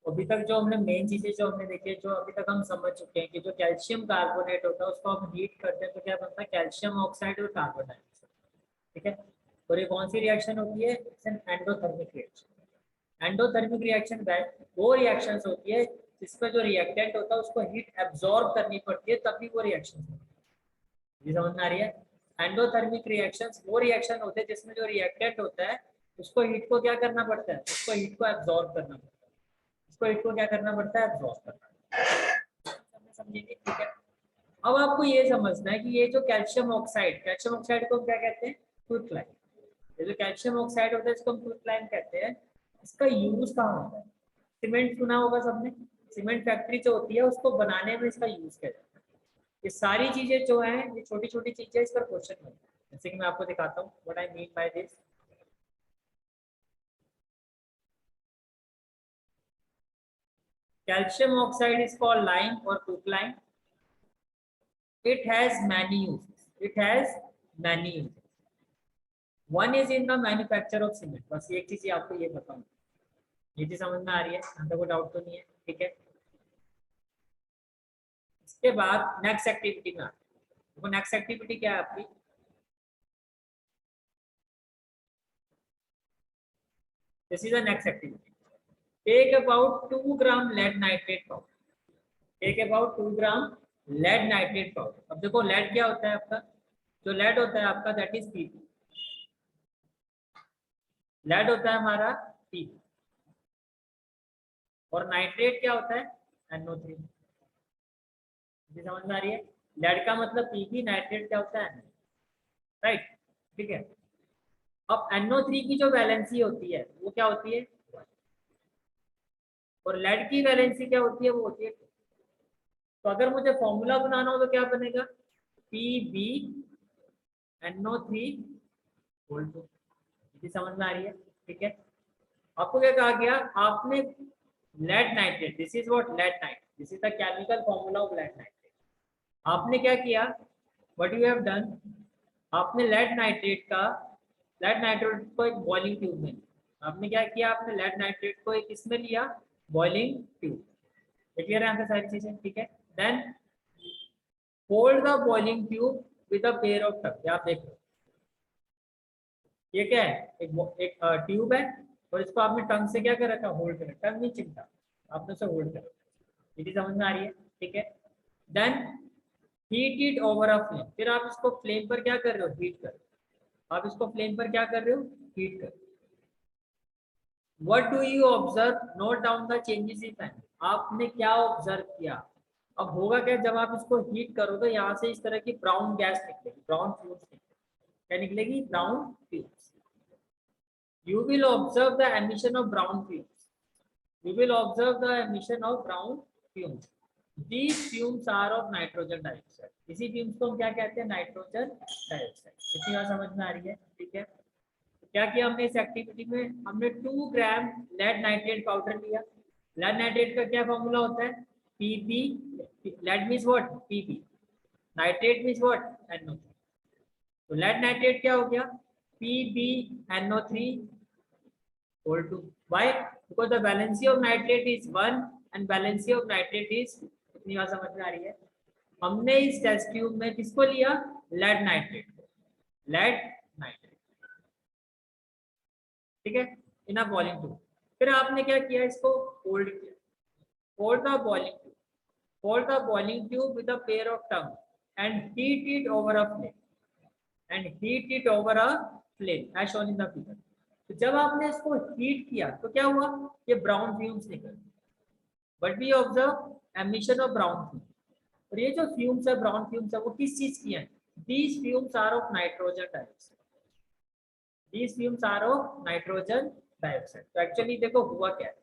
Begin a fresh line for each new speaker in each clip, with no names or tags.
अभी तक जो हमने मेन चीजें जो हमने देखी है, जो अभी तक हम समझ चुके हैं कि जो कैल्शियम कार्बोनेट होता है उसको हम हीट करते हैं तो क्या बनता है, कैल्शियम ऑक्साइड और कार्बन डाइऑक्साइड। ठीक है। और ये कौन सी रिएक्शन होती है, एंडोथर्मिक रिएक्शन। एंडोथर्मिक रिएक्शन वो रिएक्शन होती है जिसमें जो रिएक्टेंट होता है उसको हीट एब्जॉर्ब करनी पड़ती है, तभी वो रिएक्शन होती है। ये समझ में आ रही है। एंडोथर्मिक रिएक्शंस वो रिएक्शन होते हैं जिसमें जो रिएक्टेंट होता है उसको हीट को क्या करना पड़ता है, उसको हीट को एब्जॉर्ब करना पड़ता है। उसको हीट को क्या करना पड़ता है, एब्जॉर्ब करना पड़ता है। समझेंगे, ठीक है। अब आपको ये समझना है कि ये जो कैल्शियम ऑक्साइड को हम क्या कहते हैं, क्विकलाइन। ये जो कैल्शियम ऑक्साइड होता है इसको हम क्विकलाइन कहते हैं। इसका यूज कहाँ होता है, सीमेंट सुना होगा सबने। सीमेंट फैक्ट्री जो होती है उसको बनाने में इसका यूज किया जाता है। ये सारी चीजें जो है, ये छोटी छोटी चीजें, इस पर क्वेश्चन बनता है। जैसे कि मैं आपको दिखाता हूँ what I mean by this. Calcium oxide is called lime और quicklime. It has many uses, it has many uses. One is in the manufacture of cement. बस एक चीज आपको ये बताऊं, ये चीज समझ में आ रही है, अंदर कोई डाउट तो नहीं है, ठीक है। इसके बाद नेक्स्ट एक्टिविटी में आते हैं। देखो नेक्स्ट एक्टिविटी क्या है आपकी, this is the next activity. Take about 2 gram lead nitrate powder. Take about 2 gram lead nitrate powder. अब देखो लेड क्या होता है आपका, जो लेड होता है आपका दैट इज पीपी। लेड होता है हमारा पीपी, और नाइट्रेट क्या होता है, NO3। मुझे समझ में आ रही है। लेड का मतलब पीपी, नाइट्रेट क्या होता है, राइट, ठीक है। अब NO3 की जो वैलेंसी होती है वो क्या होती है, और लेड की वैलेंसी क्या होती है, वो होती है। तो अगर मुझे फॉर्मूला बनाना हो तो क्या बनेगा, PbNO3 होल 2। समझ में आ रही है, ठीक है। आपको क्या कहा गया, आपने lead nitrate, this is what lead nitrate, this is the chemical formula of lead nitrate. आपने क्या किया, व्हाट यू हैव डन, आपने लेड नाइट्रेट को एक बॉइलिंग ट्यूब में, आपने क्या किया, आपने लेड नाइट्रेट को एक इसमें लिया, बॉइलिंग ट्यूब। क्लियर है यहाँ पे सारी चीजें, ठीक है। Then hold the boiling tube with a pair of tong. आप देखो ये क्या है, एक ट्यूब है, और इसको आपने टंग से क्या कर रखा, होल्ड कर रखा, टंग नहीं चिमटा, आपने उसे होल्ड कर रखा। ये समझ में आ रही है, ठीक है। Then heat it over a flame. फिर आप इसको फ्लेम पर क्या कर रहे हो, हीट कर रहे हो। आप इसको फ्लेम पर क्या कर रहे हो, हीट कर रहे हो। What do you observe, note down the changes in time. आपने क्या ऑब्जर्व किया। अब होगा क्या, जब आप इसको हीट करोगे यहाँ से इस तरह की ब्राउन गैस निकलेगी, ब्राउन फ्यूम्स निकलेगी। क्या निकलेगी, brown fumes. You will observe the emission of brown fumes. You will observe the emission of brown fumes. These fumes are of nitrogen dioxide. इसी fumes को हम क्या कहते हैं, नाइट्रोजन डाइऑक्साइड। इतनी बात समझ में आ रही है, ठीक है। तो क्या किया हमने इस एक्टिविटी में, हमने 2 ग्राम लेड नाइट्रेट पाउडर लिया। लेड नाइट्रेट का क्या फॉर्मूला होता है, Pb। Lead means what, Pb। Nitrate means what, NO3। तो लेड नाइट्रेट क्या हो गया, PbNO3 whole 2. Why? Because the valency of nitrate is 1 and valency of nitrate is, इतनी बात समझ में आ रही है। हमने इस टेस्ट ट्यूब में किसको लिया, लेड नाइट्रेट को, लेड नाइट्रेट, ठीक है, इन अ बॉइलिंग ट्यूब। फिर आपने क्या किया, इसको होल्ड किया, hold the boiling tube, hold the boiling tube with a pair of tong and heat it over a flame, and heat it over a flame as shown in the figure. तो जब आपने इसको heat किया तो क्या हुआ, ये brown fumes निकल, but we observe emission of brown fume. और ये जो फ्यूम्स है, ब्राउन फ्यूम्स है, वो किस चीज की हैं, these fumes are of nitrogen dioxide. These fumes are of nitrogen dioxide. तो एक्चुअली देखो हुआ क्या है,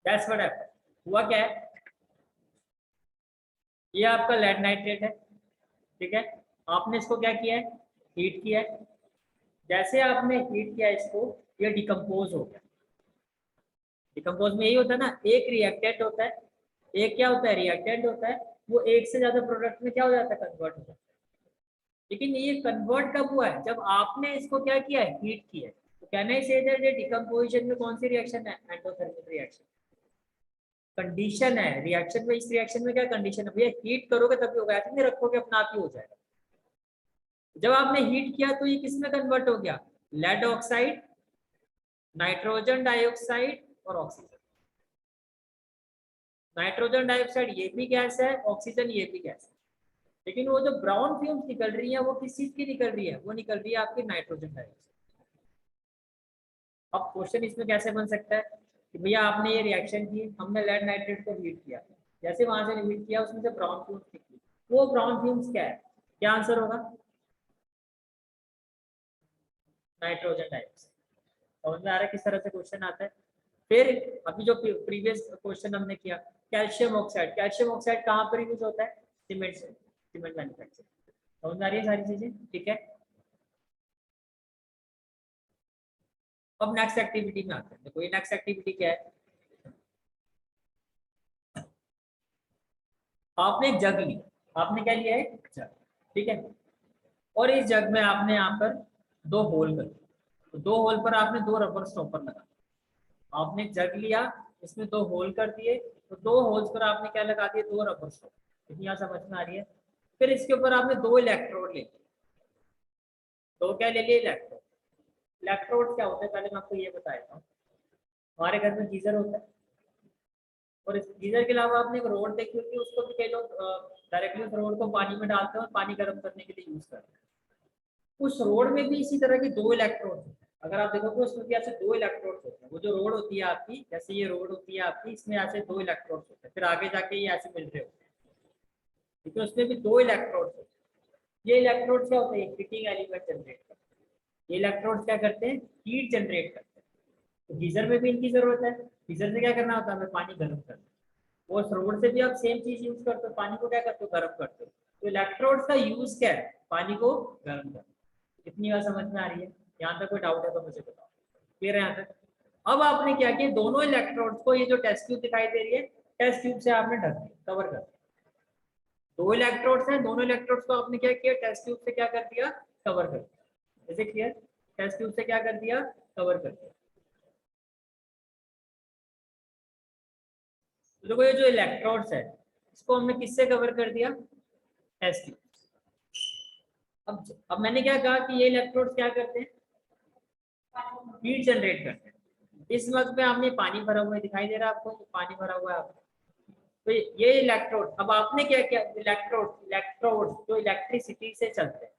दैट्स व्हाट हैपेंड। हुआ क्या है, ये आपका लेड नाइट्रेट है, ठीक है। आपने इसको क्या किया है, हीट किया है। जैसे आपने हीट किया इसको, ये डिकम्पोज हो गया। डिकम्पोज में यही होता है ना, एक रिएक्टेंट होता है, एक क्या होता है, रिएक्टेंट होता है, वो एक से ज्यादा प्रोडक्ट में क्या हो जाता है, कन्वर्ट हो जाता है। लेकिन ये कन्वर्ट कब हुआ है, जब आपने इसको क्या किया है, हीट किया है। तो कैन आई से दैट ये डिकम्पोजिशन में कौन सी रिएक्शन है, एंडोथर्मिक रिएक्शन। कंडीशन है रिएक्शन में, इस रिएक्शन में क्या कंडीशन है भैया, हीट करोगे तभी होगा, ऐसे नहीं रखोगे अपना आप ही हो जाएगा। जब आपने हीट किया तो ये किस में कन्वर्ट हो गया, लेड ऑक्साइड, नाइट्रोजन डाइऑक्साइड और ऑक्सीजन। नाइट्रोजन डाइऑक्साइड ये भी गैस है, ऑक्सीजन ये भी गैस है, लेकिन वो जो ब्राउन फ्यूम्स निकल रही है वो किस चीज की निकल रही है, वो निकल रही है आपकी नाइट्रोजन डाइऑक्साइड। अब क्वेश्चन इसमें कैसे बन सकता है कि भैया आपने ये रिएक्शन की, हमने लेड नाइट्रेट को हीट किया, जैसे वहां से हीट किया उसमें से ब्राउन फ्यूम्स निकली, वो ब्राउन फ्यूम्स क्या है, क्या आंसर होगा, नाइट्रोजन डाइऑक्साइड। समझ में आ रहा है किस तरह से क्वेश्चन आता है। फिर अभी जो प्रीवियस क्वेश्चन हमने किया, कैल्शियम ऑक्साइड, कैल्शियम ऑक्साइड कहाँ पर यूज होता है, सीमेंट से, सीमेंट मैन्युफैक्चर। समझ में आ रही है सारी चीजें, ठीक है। अब नेक्स्ट एक्टिविटी में आते हैं, देखो ये नेक्स्ट एक्टिविटी क्या है, आपने एक जग ली, आपने क्या लिया है, जग, ठीक है, और इस जग में आपने यहाँ पर दो होल कर, तो दो होल पर आपने दो रबर स्टॉपर लगा, आपने एक जग लिया, इसमें दो होल कर दिए, तो दो होल्स पर आपने क्या लगा दिए, दो रबर स्टॉपर, इतनी यहाँ समझ में आ रही है। फिर इसके ऊपर आपने दो इलेक्ट्रोड ले लिए, दो क्या ले लिए, इलेक्ट्रोड। इलेक्ट्रोड क्या होता है पहले मैं आपको ये बता देता हूँ। हमारे घर में गीजर होता है, और इस गीजर के अलावा आपने एक रोड देखी होगी, उसको भी कई लोग डायरेक्टली उस रोड को पानी में डालते हैं और पानी गर्म करने के लिए यूज करते हैं। उस रोड में भी इसी तरह के दो इलेक्ट्रोड होते हैं, अगर आप देखोगे उसमें भी ऐसे दो इलेक्ट्रोड होते हैं। वो जो रोड होती है आपकी, जैसे ये रोड होती है आपकी, इसमें ऐसे दो इलेक्ट्रोड होते हैं, फिर आगे जाके ये ऐसे मिल रहे होते हैं, ठीक है, उसमें भी दो इलेक्ट्रोड होते हैं। ये इलेक्ट्रोड क्या होते हैं, हीटिंग एलिमेंट जनरेट करते हैं। ये इलेक्ट्रोड क्या करते हैं, हीट जनरेट करते हैं। तो गीजर में भी इनकी जरूरत है, गीजर से क्या करना होता है, हमें पानी गर्म करना है। वो रोड से भी आप सेम चीज यूज करते हो, पानी को क्या करते हो, गर्म करते हो। तो इलेक्ट्रोड का यूज क्या है, पानी को गर्म करना। कितनी बार समझ में आ रही है, यहाँ तक कोई डाउट है तो मुझे बताओ, क्लियर है यहाँ तक। अब आपने क्या किया, दोनों इलेक्ट्रोड्स को, ये जो टेस्ट ट्यूब दिखाई दे रही है, टेस्ट ट्यूब से आपने ढक दिया, कवर कर दिया। दो इलेक्ट्रोड्स हैं, दोनों इलेक्ट्रोड्स को आपने क्या किया, टेस्ट ट्यूब से क्या कर दिया, कवर कर दिया। इसे क्लियर, टेस्ट ट्यूब से क्या कर दिया, कवर कर दिया। तो देखो ये जो इलेक्ट्रोड्स है, इसको हमने किससे कवर कर दिया, टेस्ट ट्यूब। अब मैंने क्या कहा कि ये इलेक्ट्रोड्स क्या करते हैं, हीट जनरेट करते हैं। इस वक्त में आपने पानी भरा हुआ है, दिखाई दे रहा है आपको, पानी भरा हुआ है आपको। तो ये इलेक्ट्रोड, अब आपने क्या किया, इलेक्ट्रोड जो इलेक्ट्रिसिटी से चलते हैं,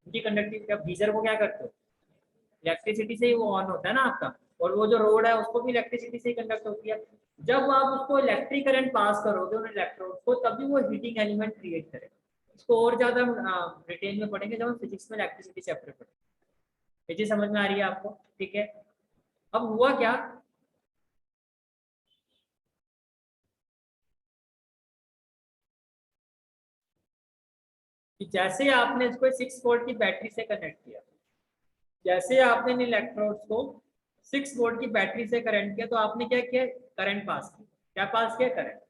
उनकी कंडक्टिविटी, अब गीजर को क्या करते हो, इलेक्ट्रिसिटी से ही वो ऑन होता है ना आपका, और वो जो रोड है उसको भी इलेक्ट्रिसिटी से ही कंडक्ट होती है। जब आप उसको इलेक्ट्रिक करंट पास करोगे उन इलेक्ट्रोड को, तभी वो हीटिंग एलिमेंट क्रिएट करेगा। इसको और ज्यादा डिटेल में पढ़ेंगे जब हम फिजिक्स में इलेक्ट्रिसिटी चैप्टर पढ़ेंगे। ये चीज समझ में आ रही है आपको, ठीक है। अब हुआ क्या, कि जैसे आपने इसको 6 वोल्ट की बैटरी से कनेक्ट किया, जैसे आपने इन इलेक्ट्रोड्स को 6 वोल्ट की बैटरी से करंट किया, तो आपने क्या किया, करंट पास किया। क्या पास किया, करंट।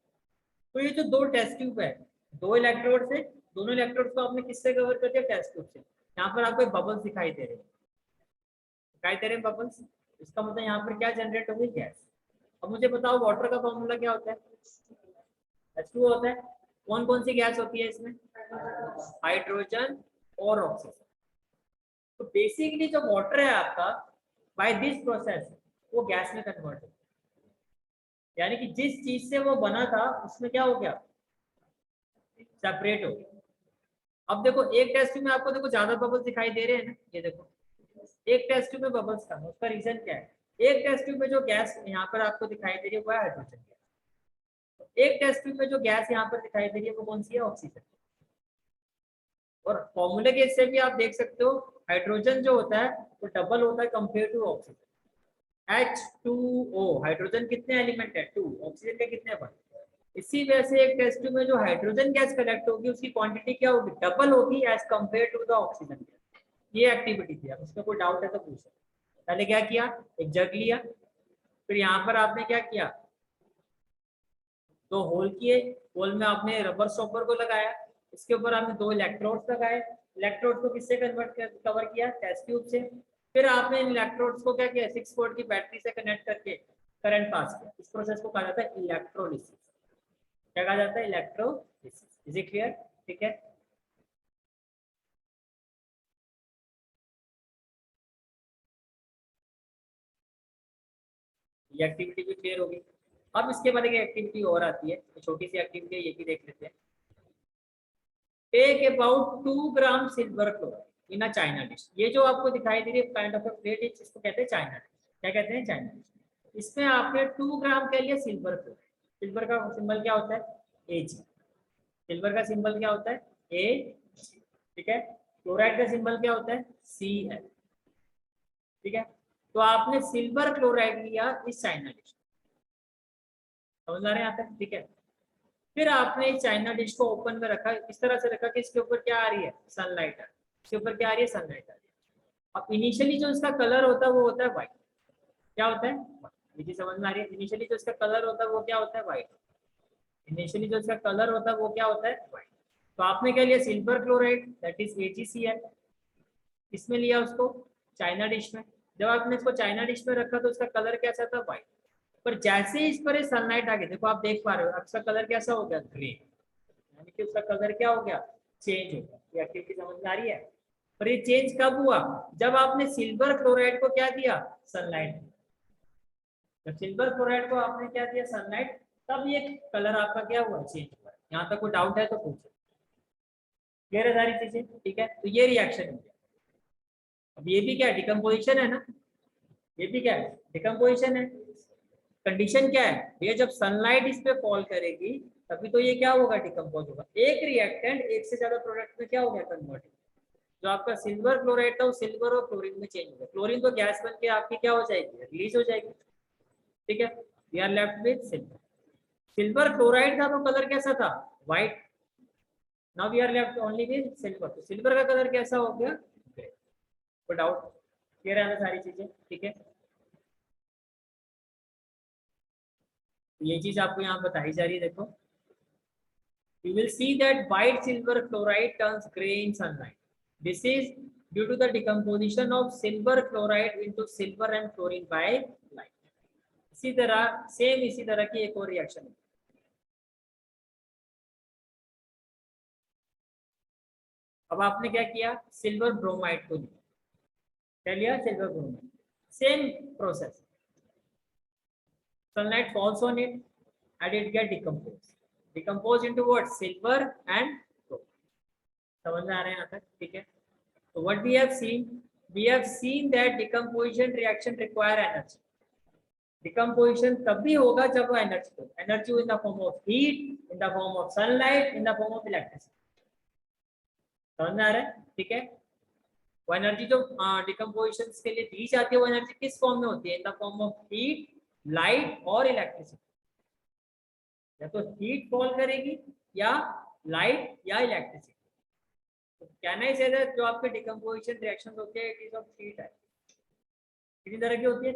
तो ये जो दो टेस्ट ट्यूब है, दो इलेक्ट्रोड से, दोनों इलेक्ट्रोड्स को आपने किससे कवर कर दिया, टेस्ट ट्यूब से। यहाँ पर आपको बबल्स दिखाई दे रहे हैं, दिखाई दे रहे हैं बबल्स, इसका मतलब यहाँ पर क्या जनरेट हो गई, गैस। अब मुझे बताओ वाटर का फॉर्मूला क्या होता है, H2O होता है। कौन कौन सी गैस होती है इसमें, हाइड्रोजन और ऑक्सीजन। तो बेसिकली जो वाटर है आपका, बाय दिस प्रोसेस वो गैस में कन्वर्ट हो, यानी कि जिस चीज से वो बना था उसमें क्या हो गया, सेपरेट हो गया। अब देखो एक टेस्ट ट्यूब में आपको देखो ज्यादा बबल्स दिखाई दे रहे हैं ना, ये देखो एक टेस्ट ट्यूब में बबल्स कम है, उसका रीजन क्या है, एक टेस्ट ट्यूब में जो गैस यहाँ पर आपको दिखाई दे रही है वो है हाइड्रोजन गैस, एक टेस्ट ट्यूब में जो गैस यहाँ पर दिखाई दे रही है वो कौन सी है, ऑक्सीजन। और फॉर्मूले के इससे भी आप देख सकते हो, हाइड्रोजन जो होता है वो डबल होता है compare to oxygen. H2O, hydrogen कितने एलिमेंट है, 2, ऑक्सीजन के कितने 1। इसी वजह से एक टेस्ट ट्यूब में जो हाइड्रोजन गैस कलेक्ट होगी उसकी क्वांटिटी क्या होगी, डबल होगी as compare to the oxygen gas. ये एक्टिविटी थी, अब इसमें कोई डाउट है तो पूछो। पहले क्या किया, एक जग लिया, फिर यहाँ पर आपने क्या किया, दो होल किए, होल में आपने रबर स्टॉपर को लगाया, इसके ऊपर आपने 2 इलेक्ट्रोड्स लगाए, इलेक्ट्रोड को किससे कवर किया, टेस्ट ट्यूब से। फिर आपने इन इलेक्ट्रोड्स को क्या किया, 6 वोल्ट की बैटरी से कनेक्ट करके करंट पास किया। इस प्रोसेस को कहा जाता है इलेक्ट्रोलिसिस। क्या कहा जाता है, इलेक्ट्रोलिसिस। Is it clear? ठीक है, ये एक्टिविटी भी क्लियर होगी। अब इसके बाद एक एक्टिविटी और आती है, तो छोटी सी एक्टिविटी है, ये भी देख लेते हैं। Take about 2 gram silver chloride in a china dish. ये जो आपको दिखाई दे रही है काइंड ऑफ अ प्लेट, इसको कहते हैं चाइना डिश। क्या कहते हैं, चाइना डिश। इसमें आपने 2 ग्राम के लिए सिल्वर क्लोराइड। सिल्वर का सिंबल क्या होता है, Ag। सिल्वर का सिंबल क्या होता है, Ag। ठीक है, क्लोराइड का सिंबल क्या होता है, Cl। ठीक है, तो आपने सिल्वर क्लोराइड लिया इस चाइना डिश, समझ आ रहे हैं यहाँ तक? ठीक है, फिर आपने इस चाइना डिश को ओपन में रखा, इस तरह से रखा कि इसके ऊपर क्या आ रही है, सनलाइट आ रही है। इसके ऊपर क्या आ रही है, सनलाइट आ रही है। अब इनिशियली जो इसका कलर होता है वो होता है व्हाइट। क्या होता है, ये चीज समझ में आ रही है? इनिशियली जो इसका कलर होता है वो क्या होता है, व्हाइट। इनिशियली जो इसका कलर होता है वो क्या होता है, व्हाइट। तो आपने क्या लिया, silver chloride, that is AgCl। इसमें लिया उसको चाइना डिश में। जब आपने इसको चाइना डिश में रखा तो उसका कलर कैसा था, व्हाइट। पर जैसे ही इस पर सनलाइट आ गई, देखो आप देख पा रहे हो, अब इसका कलर कैसा हो गया, ग्रे। यानी कि उसका कलर क्या हो गया, चेंज हो गया। ये एक्टिविटी समझ में आ रही है? पर ये चेंज कब हुआ, जब आपने सिल्वर क्लोराइड को क्या दिया, सनलाइट। जब सिल्वर क्लोराइड को आपने क्या दिया, सनलाइट, तब ये कलर आपका क्या हुआ, चेंज हुआ। यहाँ तक कोई डाउट है तो पूछो। क्लियर है सारी चीजें? ठीक है, तो ये रिएक्शन हो गया। अब ये भी क्या है, डिकम्पोजिशन है ना, ये भी क्या है, डिकम्पोजिशन है। कंडीशन क्या है भैया, जब सनलाइट इस पे फॉल करेगी तभी तो ये क्या होगा, डिकम्पोज होगा। एक रिएक्टेंट एक से ज्यादा प्रोडक्ट में क्या हो गया, कन्वर्ट। जो आपका सिल्वर क्लोराइड था वो सिल्वर और क्लोरीन में चेंज हो गया। क्लोरीन तो गैस बन के आपकी क्या हो जाएगी, रिलीज हो जाएगी। ठीक है, we are left with silver. Silver chloride था तो कलर कैसा था, white. Now we are left only with silver, तो सिल्वर का कलर कैसा हो गया, ग्रे। कोई डाउट? क्लियर है ना सारी चीजें? ठीक है, ये चीज आपको यहाँ बताई जा रही है, देखो। You will see that white silver chloride turns gray in sunlight. This is due to the decomposition of silver chloride into silver and chlorine by light. इसी तरह सेम इसी तरह की एक और रिएक्शन है। अब आपने क्या किया, सिल्वर ब्रोमाइड को लिया। क्या लिया, silver bromide. Same process, sunlight falls on it and it get decomposed into what, silver and gold। समझ में आ रहे हैं यहाँ तक? ठीक है, so what we have seen that decomposition reaction require energy। Decomposition तभी होगा जब वो energy in the form of heat, in the form of sunlight, in the form of electricity. समझ में आ रहा है? ठीक है, वो एनर्जी जो डिकम्पोजिशन के लिए दी जाती है वो एनर्जी किस फॉर्म में होती है, in the form of heat, light और इलेक्ट्रिसिटी। या तो हीट फॉल करेगी या लाइट या इलेक्ट्रिसिटी। तो कहना ही से जो आपके डिकम्पोजिशन रिएक्शन होते हैं it is of three type. कितनी तरह की होती है,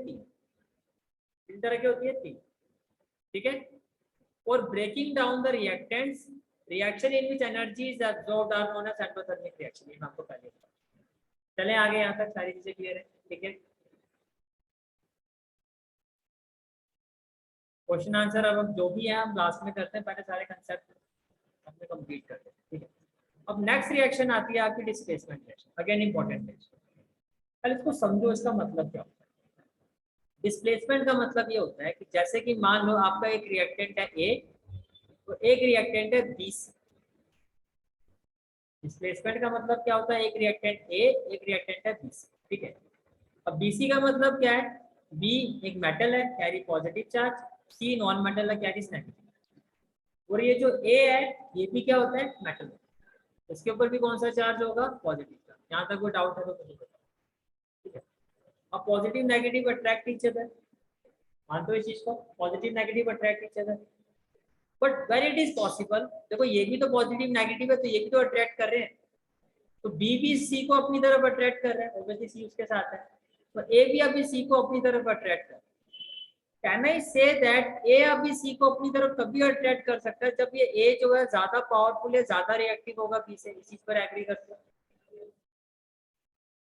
तीन तरह की होती है, तीन। ठीक है, और breaking down the reactants, reaction in which energy is absorbed are known as endothermic reaction. ये मैं आपको पहले बताया। चलें आगे, यहाँ तक सारी चीजें क्लियर है? ठीक है, क्वेश्चन आंसर अब हम जो भी है हम लास्ट में करते हैं, पहले सारे कंसेप्ट हमने कंप्लीट करते हैं। ठीक है, अब नेक्स्ट रिएक्शन आती है आपकी displacement reaction. Again important reaction, पहले इसको समझो, इसका मतलब क्या होता है। डिस्प्लेसमेंट का मतलब ये होता है कि जैसे कि मान लो आपका एक रिएक्टेंट है ए, तो एक रिएक्टेंट है बी। डिस्प्लेसमेंट का मतलब क्या होता है, एक रिएक्टेंट ए, एक रिएक्टेंट है बी। ठीक है, अब BC का मतलब क्या है, B एक मेटल है, carry positive charge, C non metal है, कैरी नेगेटिव। और ये जो A है ये भी क्या होता है, मेटल। इसके ऊपर भी कौन सा चार्ज होगा, पॉजिटिव चार्ज। यहाँ तक कोई डाउट है तो मुझे बताओ। ठीक है, अब positive negative attract each other, मानते हो इस चीज को, positive negative attract each other. But where it is possible, देखो ये भी तो पॉजिटिव नेगेटिव है तो ये भी तो अट्रैक्ट कर रहे हैं, तो B भी C को अपनी तरफ अट्रैक्ट कर रहा है, ऑब्वियसली C उसके साथ है, तो A भी अभी C को अपनी तरफ अट्रैक्ट कर रहा है। कैन आई से दैट ए अभी सी को अपनी तरफ कभी अट्रैक्ट कर सकता है जब ये ए जो है ज्यादा पावरफुल है, ज्यादा रिएक्टिव होगा बी से, इस चीज पर एग्री करते हैं।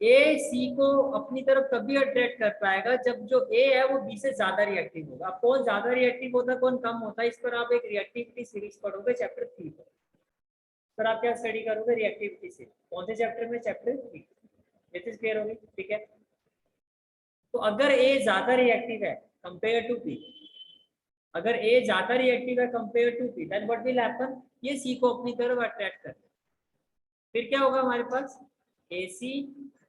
ए सी को अपनी तरफ तभी अट्रैक्ट कर पाएगा जब जो ए है वो बी से ज्यादा रिएक्टिव होगा। अब कौन ज्यादा रिएक्टिव होता है, कौन कम होता है, इस पर आप एक रिएक्टिविटी सीरीज पढ़ोगे चैप्टर 3 पर। सर आप क्या स्टडी करोगे, रिएक्टिविटी से, कौन से चैप्टर में, चैप्टर 3। ये चीज क्लियर होगी, ठीक है। तो अगर ए ज्यादा रिएक्टिव है कंपेयर टू बी, अगर ए ज्यादा रिएक्टिव है compare to B, then what will happen, ये सी को अपनी तरफ अट्रैक्ट कर, फिर क्या होगा हमारे पास, ए सी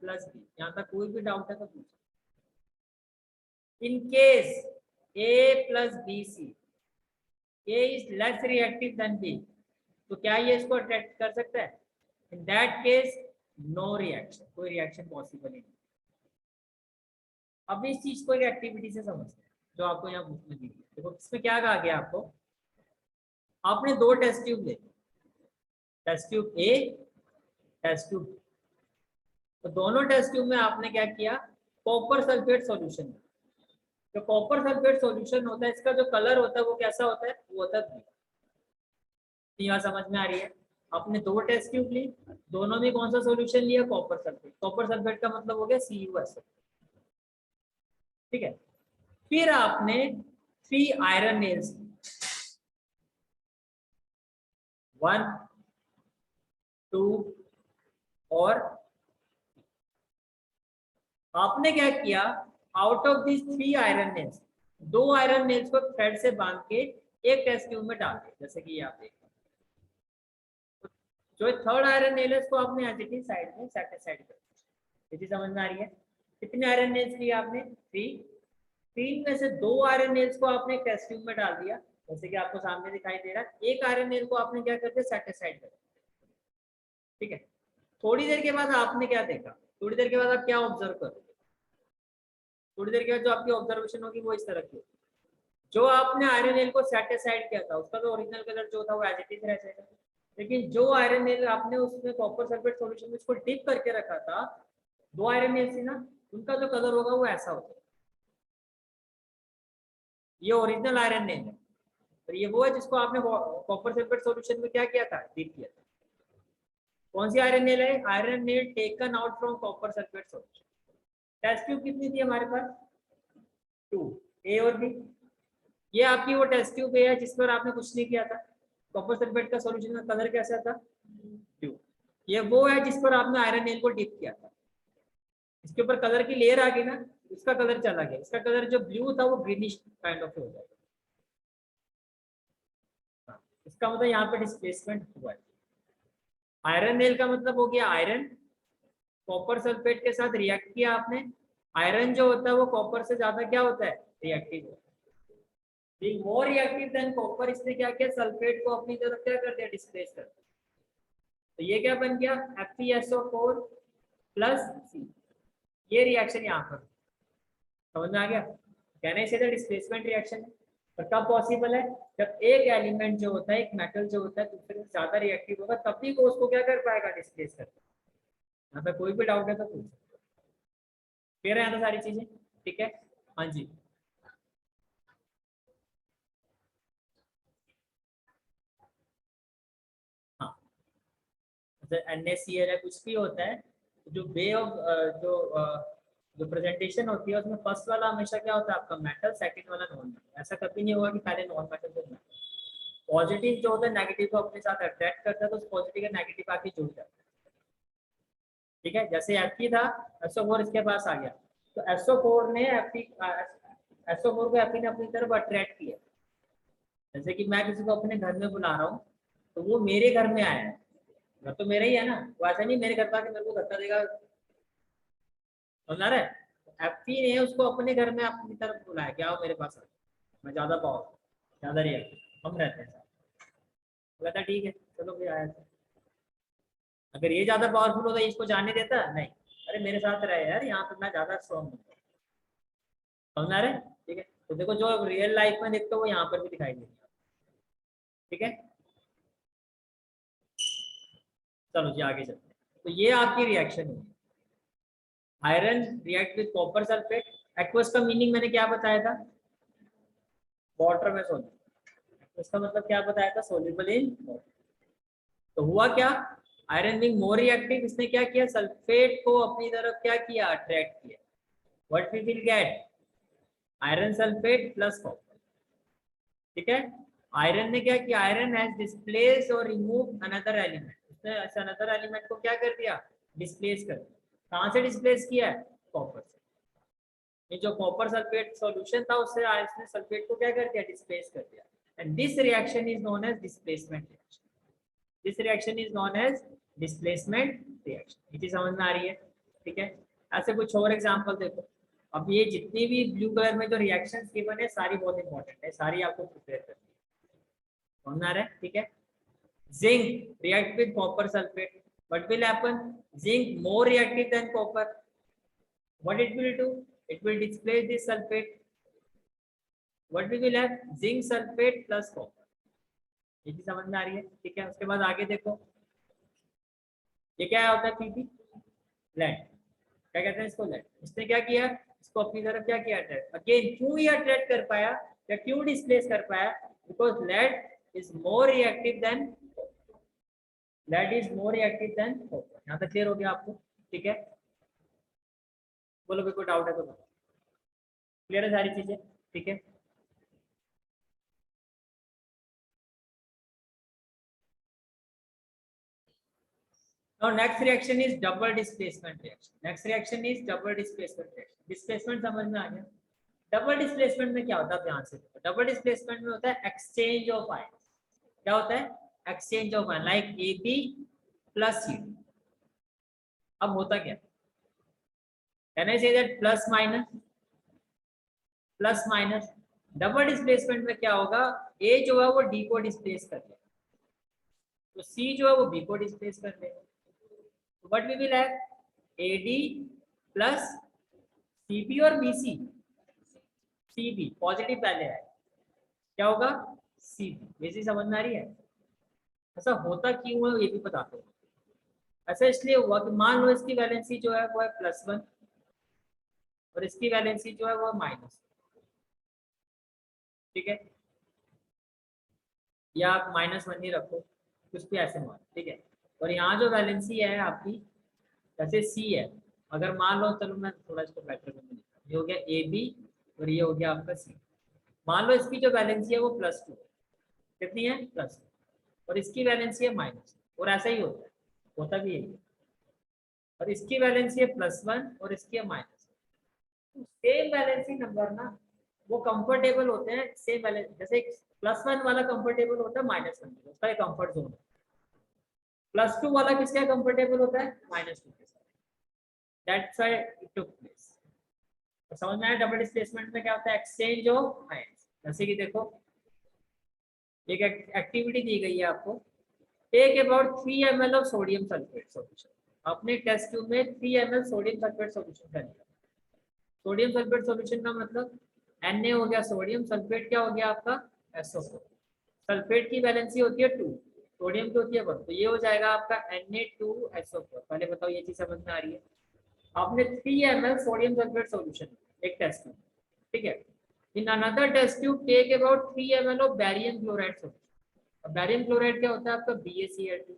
प्लस बी। यहाँ तक कोई भी डाउट है तो पूछो। In case A plus B C, A is less reactive than B, तो क्या ये इसको अट्रैक्ट कर सकता है, in that case no reaction, कोई रिएक्शन पॉसिबल ही नहीं। अब इस चीज को एक एक्टिविटी से समझते हैं जो आपको यहाँ बुक में दी है। देखो इसमें क्या कहा गया आपको, आपने दो टेस्ट ट्यूब ले, test tube A, test tube B. तो दोनों टेस्ट ट्यूब में आपने क्या किया, कॉपर सल्फेट सॉल्यूशन। जो कॉपर सल्फेट सॉल्यूशन होता है इसका जो कलर होता है वो कैसा होता है, वो होता है ब्लू। यहाँ समझ में आ रही है। आपने दो टेस्ट ट्यूब ली, दोनों में कौन सा सॉल्यूशन लिया, कॉपर सल्फेट। कॉपर सल्फेट का मतलब हो गया CuSO, ठीक है। फिर आपने 3 आयरन नेल्स, 1 2 और आपने क्या किया, out of this 3 iron nails, 2 iron nails को थ्रेड से बांध के एक टेस्ट ट्यूब में डाल दिया, जैसे कि आप देख, जो 3rd आयरन नेल है इसको आपने एज साइड में सेटिस्फाइड कर दिया। ये समझ में आ रही है। कितने आयरन नेल्स लिए आपने, 3 में से 2 आयरन नेल्स को आपने टेस्ट ट्यूब में डाल दिया, जैसे कि आपको सामने दिखाई दे रहा है। एक आयरन नेल को आपने क्या कर दिया, सेटिस्फाइड कर दिया, ठीक है। थोड़ी देर के बाद आपने क्या देखा, थोड़ी देर के बाद आप क्या ऑब्जर्व करोगे, थोड़ी देर के बाद जो आपकी ऑब्जर्वेशन होगी वो इस तरह की होगी। जो आपने आयरन नेल को सेटिस्फाइड किया था उसका तो ओरिजिनल कलर जो था वो एज इट इज रह जाएगा, लेकिन जो आयरन नेल आपने उसमें कॉपर सल्फेट सॉल्यूशन में उसको डिप करके रखा था, 2 आयरन नेल थी ना, उनका जो कलर होगा वो ऐसा होगा। ये ओरिजिनल आयरन नेल है और ये वो है जिसको आपने कॉपर सल्फेट सॉल्यूशन में क्या किया था, डिप किया था। कौन सी आयरन नेल है, iron nail taken out from copper sulphate solution. Test tube कितनी थी हमारे पास, 2, ए और बी। ये आपकी वो टेस्ट ट्यूब है जिस पर आपने कुछ नहीं किया था, कॉपर सल्फेट का सॉल्यूशन का कलर कैसा था, ब्लू। ये वो है जिस पर आपने आयरन नेल को डिप किया था, इसके ऊपर कलर की लेयर आ गई ना, इसका कलर चला गया, इसका कलर जो ब्लू था वो ग्रीनिश काइंड ऑफ हो जाएगा। इसका मतलब यहाँ पे डिस्प्लेसमेंट हुआ है। आयरन नेल का मतलब हो गया आयरन, कॉपर सल्फेट के साथ रिएक्ट किया आपने, आयरन जो होता है वो कॉपर से ज्यादा क्या होता है, रिएक्टिव होता है। Being more reactive than copper, इसने क्या किया, सल्फेट को अपनी तरफ क्या कर दिया, डिस्प्लेस कर दिया। तो ये क्या बन गया, FeSO4 प्लस C। ये रिएक्शन यहाँ पर समझ में आ गया, कहने से डिस्प्लेसमेंट रिएक्शन है। पर कब पॉसिबल है, जब एक एलिमेंट जो होता है, एक मेटल जो होता है दूसरे से ज्यादा रिएक्टिव होगा, तभी वो उसको क्या कर पाएगा, डिस्प्लेस कर पाएगा। यहाँ पे कोई भी डाउट है तो पूछ सकते हो। क्लियर है यहाँ तो सारी चीजें, ठीक है। हाँ जी, हाँ, NaCl है, कुछ भी होता है, जो वे ऑफ जो प्रेजेंटेशन होती है उसमें फर्स्ट वाला हमेशा क्या होता है आपका मेटल, सेकंड वाला नॉन मेटल। ऐसा कभी नहीं होगा कि पहले नॉन मेटल फिर मेटल। पॉजिटिव जो होता है नेगेटिव को अपने साथ अट्रैक्ट करता है, तो उस पॉजिटिव का नेगेटिव आके जुड़ जाता है, ठीक है। जैसे Fe था, SO4 इसके पास आ गया, तो SO4 ने SO4 को Fe ने अपनी तरफ अट्रैक्ट किया। जैसे कि मैं किसी को अपने घर में बुला रहा हूँ, तो वो मेरे घर में आया है, घर तो मेरा ही है ना, वो ऐसा नहीं मेरे घर पर आके मेरे को धक्का देगा, समझ रहा है। Fe ने उसको अपने घर में अपनी तरफ बुलाया, क्या हो मेरे पास, मैं ज्यादा पावरफुल, ज्यादा रिएक्टिव, हम रहते हैं, कहता ठीक है चलो फिर आया था। अगर ये ज्यादा पावरफुल होता इसको जाने देता, नहीं, अरे मेरे साथ रहे यार, यहाँ पे मैं ज्यादा स्ट्रॉन्ग हूँ, समझ रहे, ठीक है। तो देखो जो रियल लाइफ में देखते हो वो यहाँ पर भी दिखाई देगी, ठीक है। चलो जी आगे चलते हैं। तो ये आपकी रिएक्शन है, iron react with copper sulphate. Aqueous का मीनिंग मैंने क्या बताया था, वाटर में सोल्यूबल, इसका मतलब क्या बताया था, सोल्यूबल इन वाटर। तो हुआ क्या, आयरन बीइंग मोर रिएक्टिव, इसने क्या किया, सल्फेट को अपनी तरफ क्या किया, अट्रैक्ट किया। What we will get, iron sulphate plus copper, ठीक है। आयरन ने क्या किया, आयरन हैज डिस्प्लेस और रिमूव अनदर एलिमेंट, उसने अनदर एलिमेंट को क्या कर दिया, डिस्प्लेस कर दिया। कहां से डिस्प्लेस किया है, कॉपर से। ये जो कॉपर सल्फेट सॉल्यूशन था उससे आयरन ने सल्फेट को क्या कर दिया, डिस्प्लेस कर दिया। And this reaction is known as displacement reaction, this reaction is known as displacement reaction. इतनी समझ में आ रही है, ठीक है। ऐसे कुछ और एग्जांपल देखो। अब ये जितनी भी ब्लू कलर में जो रिएक्शंस गिवन है सारी बहुत इंपॉर्टेंट है, सारी आपको प्रिपेयर करनी है, समझ में आ रहा है, ठीक है। Zinc react with copper sulphate, what will happen, zinc more reactive than copper, what it will do, it will displace this sulfate, what we will have, zinc sulfate plus copper। ये चीज समझ में आ रही है, ठीक है। उसके बाद आगे देखो, ये क्या होता है, पीपी लेड, क्या कहते हैं इसको, लेड। इसने क्या किया, इसको अपनी तरफ क्या किया, अट्रैक्ट। अगेन क्यों ये अट्रैक्ट कर पाया या क्यों डिस्प्लेस कर पाया, because lead is more reactive than, lead is more reactive than copper. यहाँ तक क्लियर हो गया आपको, ठीक है। बोलो कोई डाउट है तो बताओ, क्लियर है सारी चीजें, ठीक है। Now next reaction is double displacement reaction. Next reaction is double displacement reaction. Displacement समझ में आ गया। डबल डिस्प्लेसमेंट में क्या होता है, ध्यान से देखो। डबल डिस्प्लेसमेंट में होता है एक्सचेंज ऑफ आयन। क्या होता है, exchange of ion, like AB plus CD। अब होता क्या, can I say that plus minus, plus minus. Double displacement में क्या होगा, A जो है वो D को डिस्प्लेस कर देगा, तो C जो है वो B को डिस्प्लेस कर देगा। What we will have, AD plus CB और BC, CB पॉजिटिव पहले है, क्या होगा, CB। ये चीज समझ में आ रही है। ऐसा होता क्यों है ये भी बताते हैं। ऐसा इसलिए हुआ कि मान लो इसकी वैलेंसी जो है वो है +1 और इसकी वैलेंसी जो है वो माइनस, ठीक है। या आप -1 ही रखो, कुछ भी ऐसे मान, ठीक है। और यहाँ जो वैलेंसी है आपकी, जैसे C है, अगर मान लो, चलो मैं थोड़ा इसको बेटर में लिखता हूँ, ये हो गया AB और ये हो गया आपका C। मान लो इसकी जो वैलेंसी है वो +2, कितनी है, +2, और इसकी वैलेंसी है माइनस, और ऐसा ही होता भी है। और इसकी वैलेंसी है +1 और इसकी है माइनस। सेम वैलेंसी नंबर ना वो कंफर्टेबल होते हैं, सेम वैलेंस, जैसे +1 वाला कंफर्टेबल होता है -1, उसका एक कंफर्ट जोन है। +2 वाला किसका कंफर्टेबल होता है, -2 के साथ। That's why it took place. तो समझ में आया डबल डिस्प्लेसमेंट में क्या होता है, एक्सचेंज ऑफ आयंस। जैसे कि देखो एक एक्टिविटी दी गई है आपको, take about 3 ml of sodium sulphate solution. अपने टेस्ट ट्यूब में 3 ml सोडियम सल्फेट सॉल्यूशन का लिया। सोडियम सल्फेट सॉल्यूशन का मतलब Na हो गया सोडियम, सल्फेट क्या हो गया आपका, SO4। सल्फेट की वैलेंसी होती है 2, सोडियम की होती है 1, तो ये हो जाएगा आपका Na2SO4। पहले बताओ ये चीज समझ में आ रही है। आपने 3 ml सोडियम सल्फेट सॉल्यूशन एक टेस्ट में, ठीक है। In another test tube take about 3 ml of barium chloride solution. अब बैरियम क्लोराइड क्या होता है आपका, BaCl2।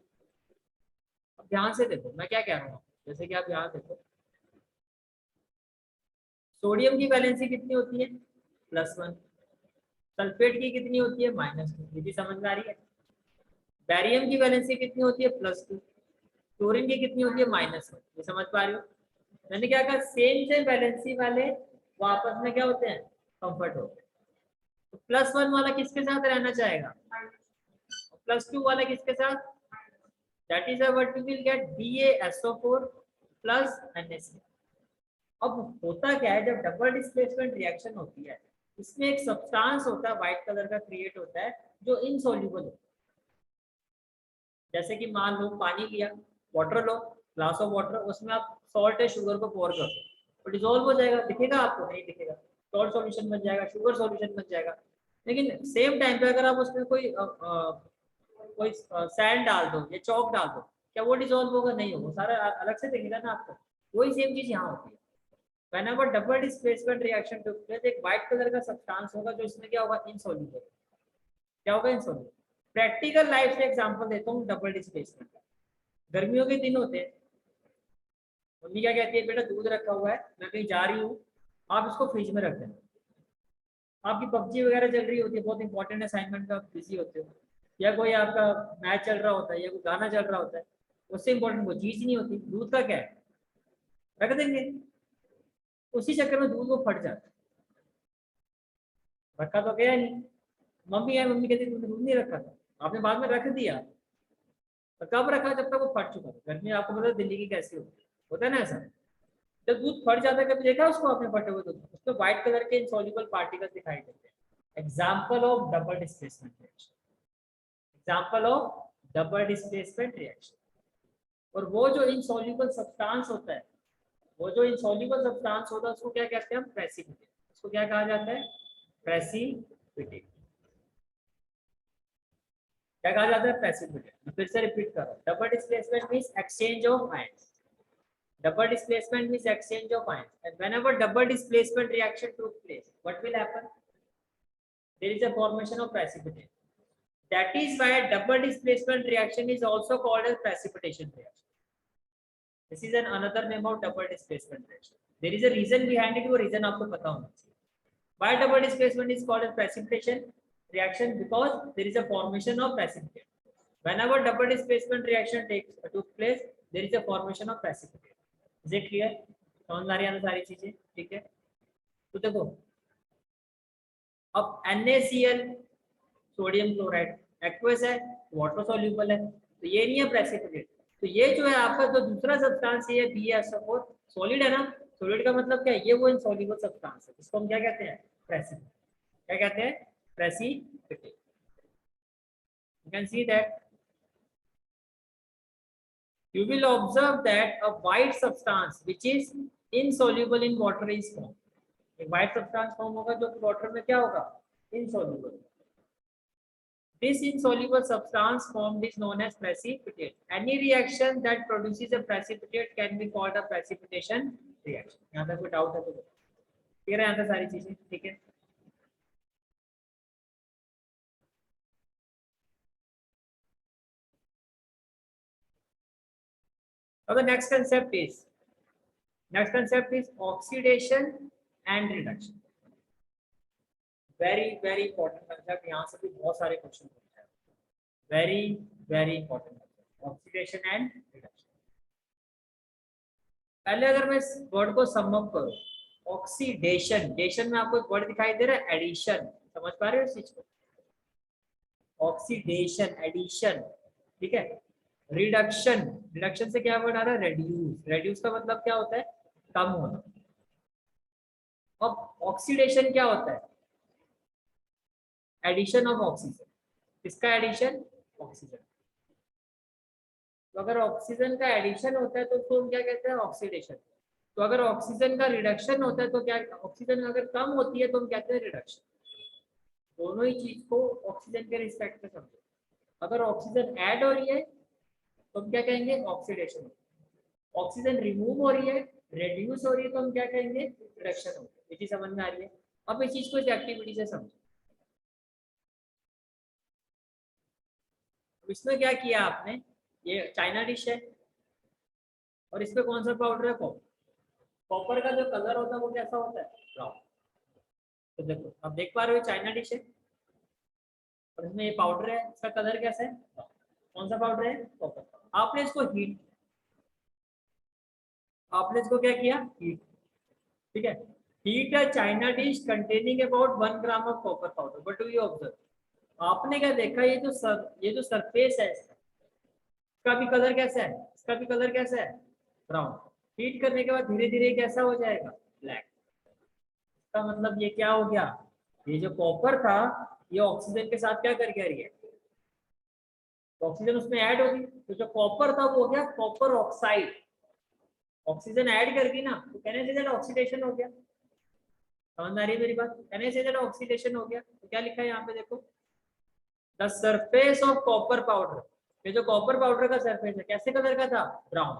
अब ध्यान से देखो मैं क्या कह रहा हूँ, जैसे कि आप यहाँ देखो, सोडियम की वैलेंसी कितनी होती है, +1, सल्फेट की कितनी होती है, -2। ये भी समझ में आ रही है। बैरियम की वैलेंसी कितनी होती है, +2, क्लोरीन की कितनी होती है, -1। ये समझ पा रही हो। मैंने क्या कहा, सेम वैलेंसी वाले वो आपस में क्या होते हैं, कंफर्ट होते हैं। तो +1 वाला किसके साथ रहना चाहेगा, +2 वाला किसके साथ, that is what we will get, BaSO4 plus NaCl। अब होता क्या है, जब डबल डिस्प्लेसमेंट रिएक्शन होती है, इसमें एक सब्सटेंस होता है व्हाइट कलर का क्रिएट होता है जो इनसॉल्युबल होता है। जैसे कि मान लो पानी लिया, water low, glass of water, उसमें आप सॉल्ट है शुगर को पोर कर दो, तो डिजोल्व हो जाएगा, दिखेगा आपको, नहीं दिखेगा। सॉल्ट सॉल्यूशन बन जाएगा, शुगर सॉल्यूशन बन जाएगा। लेकिन सेम टाइम पे अगर आप उसमें कोई सैंड डाल दो या चौक डाल दो, क्या वो डिजोल्व होगा, नहीं होगा, सारा अलग से दिखेगा ना आपको। वही सेम चीज यहाँ होती है। whenever double displacement reaction took place, एक व्हाइट कलर का सब्सटेंस होगा जो इसमें क्या होगा, इनसॉल्युबल। क्या होगा, इनसॉल्युबल। प्रैक्टिकल लाइफ से एग्जांपल देता हूँ डबल डिस्प्लेसमेंट का। गर्मियों के दिन होते हैं, मम्मी क्या कहती है, बेटा दूध रखा हुआ है, मैं कहीं जा रही हूँ, आप इसको फ्रिज में रख देना। आपकी पबजी वगैरह चल रही होती है, बहुत इंपॉर्टेंट असाइनमेंट का बिजी होते हो, या कोई आपका मैच चल रहा होता है या कोई गाना चल रहा होता है, उससे इंपॉर्टेंट वो चीज नहीं होती। दूध का क्या है, रख देंगे, उसी चक्कर में दूध वो फट जाता है। रखा तो गया नहीं, मम्मी है, मम्मी कहती तुमने दूध नहीं रखा था, आपने बाद में रख दिया। तो कब रखा, जब तक वो फट चुका था। गर्मी आपको पता है दिल्ली की कैसी होता है ना ऐसा, जब दूध फट जाता है, कभी देखा उसको आपने फटे हुए दूध, उसमें व्हाइट कलर के इनसॉल्युबल पार्टिकल्स दिखाई देते हैं। Example of double displacement reaction, example of double displacement reaction. और वो जो इनसॉल्युबल सब्सटेंस होता है, वो जो इनसॉल्युबल सब्सटेंस होता है उसको क्या कहते हैं हम, प्रेसिपिटेट। उसको क्या कहा जाता है, प्रेसिपिटेट। क्या कहा जाता है, प्रेसिपिटेट। फिर से रिपीट करो, double displacement means exchange of ions. Double displacement means exchange of ions, and whenever double displacement reaction took place, what will happen? There is a formation of precipitate. That is why double displacement reaction is also called as precipitation reaction. This is another name of double displacement reaction. There is a reason behind it, वो reason आपको पता होना चाहिए. Why double displacement is called as precipitation reaction? Because there is a formation of precipitate. Whenever double displacement reaction took place, there is a formation of precipitate. Is it clear? समझ आ रही है सारी चीजें, ठीक है। तो देखो अब NaCl सोडियम क्लोराइड एक्वस है, वाटर सॉल्युबल है, तो ये नहीं है प्रेसिपिटेट। तो ये जो है आपका जो दूसरा सब्सटेंस ये BaSO4 सॉलिड है ना, सॉलिड का मतलब क्या है, ये वो इनसॉल्युबल सब्सटेंस है, इसको हम क्या कहते हैं, प्रेसिपिटेट। क्या कहते हैं, precipitate. You can see that you will observe that a white substance which is insoluble in water is formed. एक white substance form होगा जो water में क्या होगा, insoluble. This insoluble substance formed is known as precipitate. Any reaction that produces a precipitate can be called a precipitation reaction. यहाँ तक कोई doubt है तो क्लियर है यहाँ तक सारी चीजें, ठीक है। Now the next concept is oxidation and reduction. Very important concept, यहाँ से भी बहुत सारे क्वेश्चन होते हैं। Very important concept, oxidation and reduction. पहले अगर मैं इस वर्ड को सम अप करूं, ऑक्सीडेशन, डेशन में आपको एक वर्ड दिखाई दे रहा है, एडिशन, समझ पा रहे हो इस चीज को, ऑक्सीडेशन एडिशन, ठीक है। रिडक्शन, रिडक्शन से क्या वर्ड आ रहा है, रेड्यूस, रेड्यूस का मतलब क्या होता है, कम होना। अब ऑक्सीडेशन क्या होता है, एडिशन ऑफ ऑक्सीजन, किसका एडिशन, ऑक्सीजन। तो अगर ऑक्सीजन का एडिशन होता है तो उसको हम क्या कहते हैं, ऑक्सीडेशन। तो अगर ऑक्सीजन का रिडक्शन होता है तो क्या, ऑक्सीजन अगर कम होती है तो हम कहते हैं रिडक्शन। दोनों ही चीज को ऑक्सीजन के रिस्पेक्ट में समझो। अगर ऑक्सीजन ऐड हो रही है तो हम क्या कहेंगे, ऑक्सीडेशन। ऑक्सीजन रिमूव हो रही है, रेड्यूस हो रही है, तो हम क्या कहेंगे, रिडक्शन हो रही है। ये चीज समझ में आ रही है। अब इस चीज को इस एक्टिविटी से समझो। इसमें क्या किया आपने, ये चाइना डिश है और इसमें कौन सा पाउडर है, कॉपर। कॉपर का जो कलर होता है वो कैसा होता है, ब्राउन। तो देखो आप देख पा रहे हो चाइना डिश है और इसमें ये पाउडर है, इसका कलर कैसा है, कौन सा पाउडर है, कॉपर। आपने इसको हीट, आपने इसको क्या किया, हीट, ठीक है। हीट है China dish containing about 1 gram of copper powder. But do you observe, आपने क्या देखा, ये जो सरफेस है इसका भी कलर कैसा है, इसका भी कलर कैसा है, ब्राउन। हीट करने के बाद धीरे धीरे कैसा हो जाएगा, ब्लैक। इसका मतलब ये क्या हो गया, ये जो कॉपर था ये ऑक्सीजन के साथ क्या कर गया, रिएक्ट, तो ऑक्सीजन उसमें ऐड होगी, तो जो कॉपर था वो हो गया कॉपर ऑक्साइड। ऑक्सीजन ऐड कर दी ना, तो कहने से ऑक्सीडेशन हो गया। समझ आ रही है मेरी बात, कहने से ऑक्सीडेशन हो गया। तो क्या लिखा है यहाँ पे देखो, the surface of copper powder, ये जो कॉपर पाउडर का सरफेस है कैसे कलर का था, brown,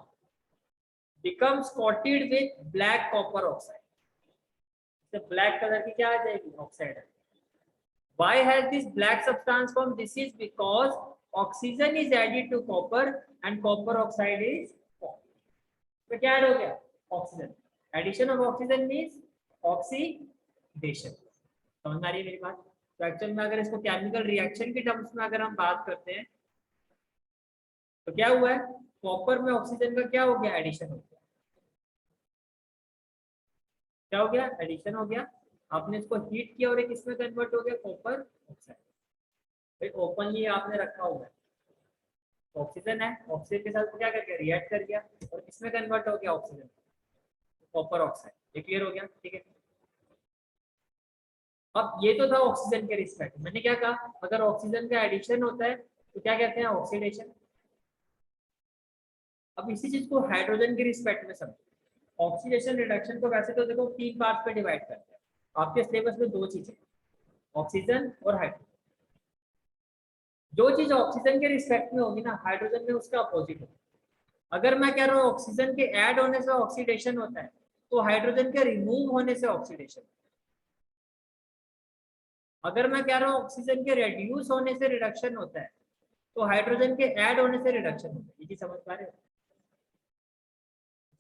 becomes coated with black copper oxide. तो ब्लैक कलर की क्या आ जाएगी, oxide. Why has this black substance formed? This is because oxygen is added to copper and copper oxide is formed. तो क्या ऐड हो गया, oxygen. Addition of oxygen means oxidation. समझ में आ रही है मेरी बात? तो एक्चुअल में अगर इसको केमिकल रिएक्शन के टर्म्स में अगर हम बात करते हैं तो क्या हुआ है, कॉपर में ऑक्सीजन का क्या हो गया, एडिशन हो गया। क्या हो गया, एडिशन हो गया। आपने इसको हीट किया और एक इसमें कन्वर्ट हो गया कॉपर ऑक्साइड। भाई ओपनली आपने रखा हुआ है, ऑक्सीजन है, ऑक्सीजन के साथ क्या कर गया, रिएक्ट कर गया और किसमें कन्वर्ट हो गया, ऑक्सीजन, कॉपर ऑक्साइड। ये क्लियर हो गया, ठीक है। अब ये तो था ऑक्सीजन के रिस्पेक्ट। मैंने क्या कहा, अगर ऑक्सीजन का एडिशन होता है तो क्या कहते हैं, ऑक्सीडेशन। अब इसी चीज को हाइड्रोजन के रिस्पेक्ट में समझो। ऑक्सीडेशन रिडक्शन को वैसे तो देखो 3 पार्ट में डिवाइड करते हैं। आपके सिलेबस में 2 चीजें, ऑक्सीजन और हाइड्रोजन। जो चीज ऑक्सीजन के रिस्पेक्ट में होगी ना, हाइड्रोजन में उसका अपोजिट होगा। अगर मैं कह रहा हूँ ऑक्सीजन के ऐड होने से ऑक्सीडेशन होता है, तो हाइड्रोजन के रिमूव होने से ऑक्सीडेशन। अगर मैं कह रहा हूँ ऑक्सीजन के रेड्यूस होने से रिडक्शन होता है, तो हाइड्रोजन के ऐड होने से रिडक्शन होता है। ये चीज समझ पा रहे हो?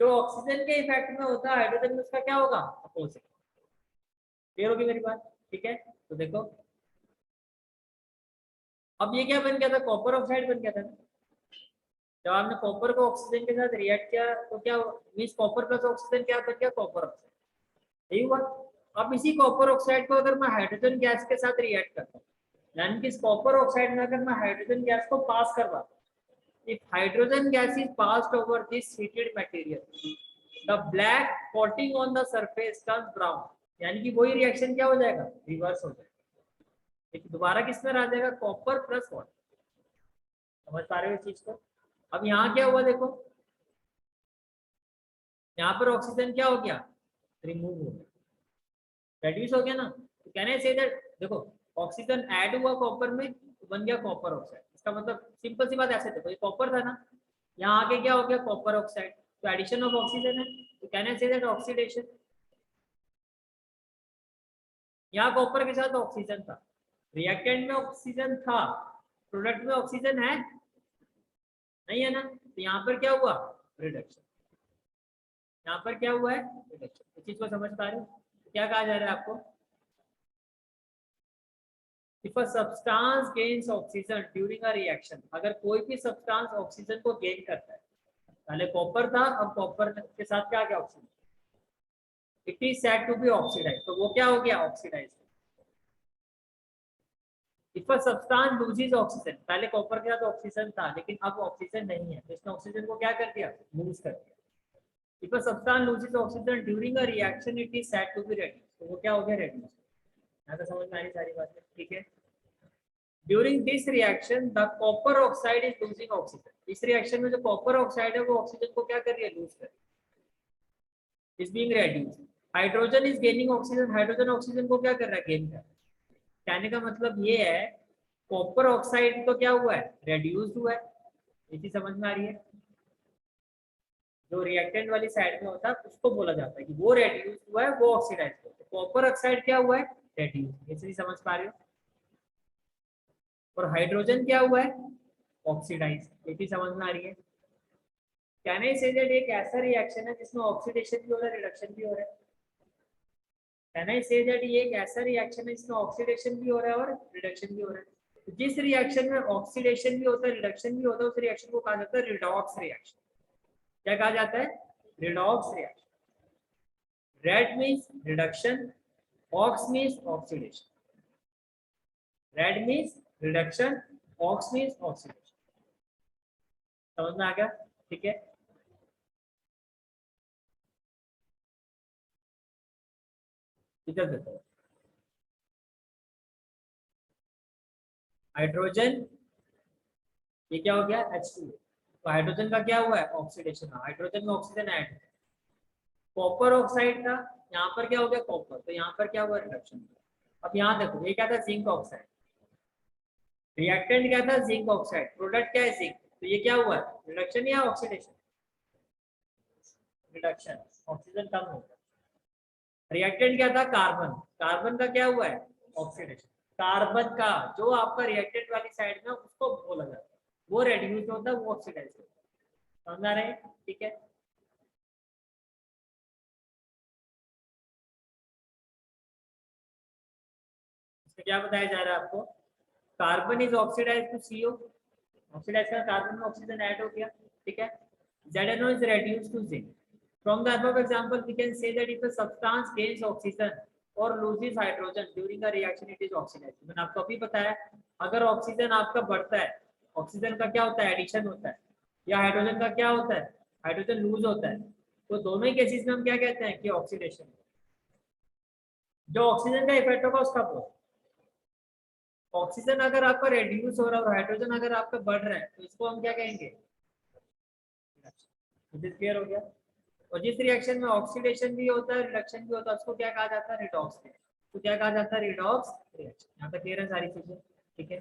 जो ऑक्सीजन के इफेक्ट में होता है, हाइड्रोजन में उसका क्या होगा, अपोजिट। क्लियर होगी मेरी बात? ठीक है, तो देखो अब ये क्या बन गया था, कॉपर ऑक्साइड बन गया था ना। जब आपने कॉपर को ऑक्सीजन के साथ रिएक्ट किया तो क्या मींस कॉपर प्लस ऑक्सीजन क्या बन गया, कॉपर ऑक्साइड। यही हुआ। अब इसी कॉपर ऑक्साइड को अगर मैं हाइड्रोजन गैस के साथ रिएक्ट करता हूँ, यानी कि इस कॉपर ऑक्साइड में अगर मैं हाइड्रोजन गैस को पास करवाता हूँ, if hydrogen gas is passed over this heated material, the black coating on the surface turns brown. यानी कि वही रिएक्शन क्या हो जाएगा, रिवर्स हो जाएगा। लेकिन दोबारा किस में आ जाएगा, कॉपर प्लस वाटर। समझ पा रहे हो इस चीज को? अब यहाँ क्या हुआ देखो, यहाँ पर ऑक्सीजन क्या हो गया, रिमूव हो गया, रेड्यूस हो गया ना। तो कहने से दैट देखो, ऑक्सीजन ऐड हुआ कॉपर में तो बन गया कॉपर ऑक्साइड। इसका मतलब सिंपल सी बात ऐसे देखो, ये कॉपर था ना, यहाँ आके क्या हो गया, कॉपर ऑक्साइड। तो एडिशन ऑफ ऑक्सीजन है, तो कहने से दैट ऑक्सीडेशन। यहाँ कॉपर के साथ ऑक्सीजन था, रिएक्टेंट में ऑक्सीजन था, प्रोडक्ट में ऑक्सीजन है नहीं है ना, तो यहाँ पर क्या हुआ, रिडक्शन। यहाँ पर क्या हुआ है, रिडक्शन। इस चीज को समझ पा रहे हो? क्या कहा जा रहा है आपको, If a substance gains oxygen during a reaction, अगर कोई भी सब्सटेंस ऑक्सीजन को गेन करता है, पहले कॉपर था अब कॉपर के साथ क्या आ गया, oxygen, it is said to be oxidise. तो वो क्या हो गया, oxidise. If a substance loses oxygen, पहले कॉपर के साथ ऑक्सीजन था लेकिन अब ऑक्सीजन नहीं है, तो इसने ऑक्सीजन को क्या कर दिया, लूज कर दिया। If a substance loses oxygen during a reaction, it is said to be reduce. तो वो क्या हो गया, रेड्यूस। यहाँ तो समझ में आ रही सारी बातें, ठीक है। During this reaction, the copper oxide is losing oxygen. इस रिएक्शन में जो कॉपर ऑक्साइड है वो ऑक्सीजन को क्या कर रही है, लूज कर रही है, is being reduced. Hydrogen is gaining oxygen, hydrogen oxygen को क्या कर रहा है, गेन कर रहा है। कहने का मतलब ये है, कॉपर ऑक्साइड तो क्या हुआ है, रेड्यूस्ड हुआ है। ये चीज समझ में आ रही है? जो रिएक्टेंट वाली साइड में होता है उसको बोला जाता है कि वो रेड्यूस्ड हुआ है, वो ऑक्सीडाइज हुआ है। कॉपर ऑक्साइड क्या हुआ है, रेड्यूस्ड। ये चीज समझ पा रहे हो? और हाइड्रोजन क्या हुआ है, ऑक्सीडाइज। ये चीज समझ में आ रही है? कैन आई से दैट एक ऐसा रिएक्शन है जिसमें ऑक्सीडेशन भी हो रहा है, रिडक्शन भी हो रहा है। कैन आई से दैट ये एक ऐसा रिएक्शन है जिसमें ऑक्सीडेशन भी हो रहा है और रिडक्शन भी हो रहा है। तो जिस रिएक्शन में ऑक्सीडेशन भी होता है, रिडक्शन भी होता है, उस रिएक्शन को कहा जाता है रिडॉक्स रिएक्शन। क्या कहा जाता है, redox reaction. Red means reduction, ox means oxidation. Red means reduction, ox means oxidation. समझ में आ गया? ठीक है। इधर देखो, हाइड्रोजन ये क्या हो गया, H2। तो हाइड्रोजन का क्या हुआ है, ऑक्सीडेशन। हाइड्रोजन में ऑक्सीजन ऐड, कॉपर ऑक्साइड था, यहाँ पर क्या हो गया, कॉपर, तो यहाँ पर क्या हुआ, रिडक्शन। अब यहाँ देखो, ये क्या था, जिंक ऑक्साइड। रिएक्टेंट क्या था, जिंक ऑक्साइड, प्रोडक्ट क्या है, जिंक। तो ये क्या हुआ, रिडक्शन या ऑक्सीडेशन, रिडक्शन। ऑक्सीजन कम हो गया, रिएक्टेंट क्या था, कार्बन, कार्बन का क्या हुआ है, ऑक्सीडेशन, कार्बन का जो आपका रिएक्टेंट वाली साइड में उसको बोला जाता है, वो रेड्यूस होता है, वो ऑक्सीडाइज होता है, समझ आ रहे हैं, ठीक है। इसमें क्या बताया जा रहा है आपको, carbon is oxidise to CO, oxidise का कार्बन में ऑक्सीजन ऐड हो गया, ठीक है। ZNO is reduced to zinc. From the above example, we can say that if a substance gains oxygen or loses hydrogen during a reaction, it is oxidized. मैंने आपको अभी बताया, अगर ऑक्सीजन आपका बढ़ता है, ऑक्सीजन का क्या होता है, एडिशन होता है, या हाइड्रोजन का क्या होता है, हाइड्रोजन लूज होता है, तो दोनों ही केसेस में हम क्या कहते हैं कि ऑक्सीडेशन। जो ऑक्सीजन का इफेक्ट होगा उसका बोल, ऑक्सीजन अगर आपका रेड्यूस हो रहा है और हाइड्रोजन अगर आपका बढ़ रहा है तो इसको हम क्या कहेंगे, क्लियर हो गया। और जिस रिएक्शन में ऑक्सीडेशन भी होता है, रिडक्शन भी होता है, उसको क्या कहा जाता है, रिडॉक्स। तो क्या कहा जाता है, रिडॉक्स रिएक्शन। यहाँ पे क्लियर है सारी चीजें, ठीक है।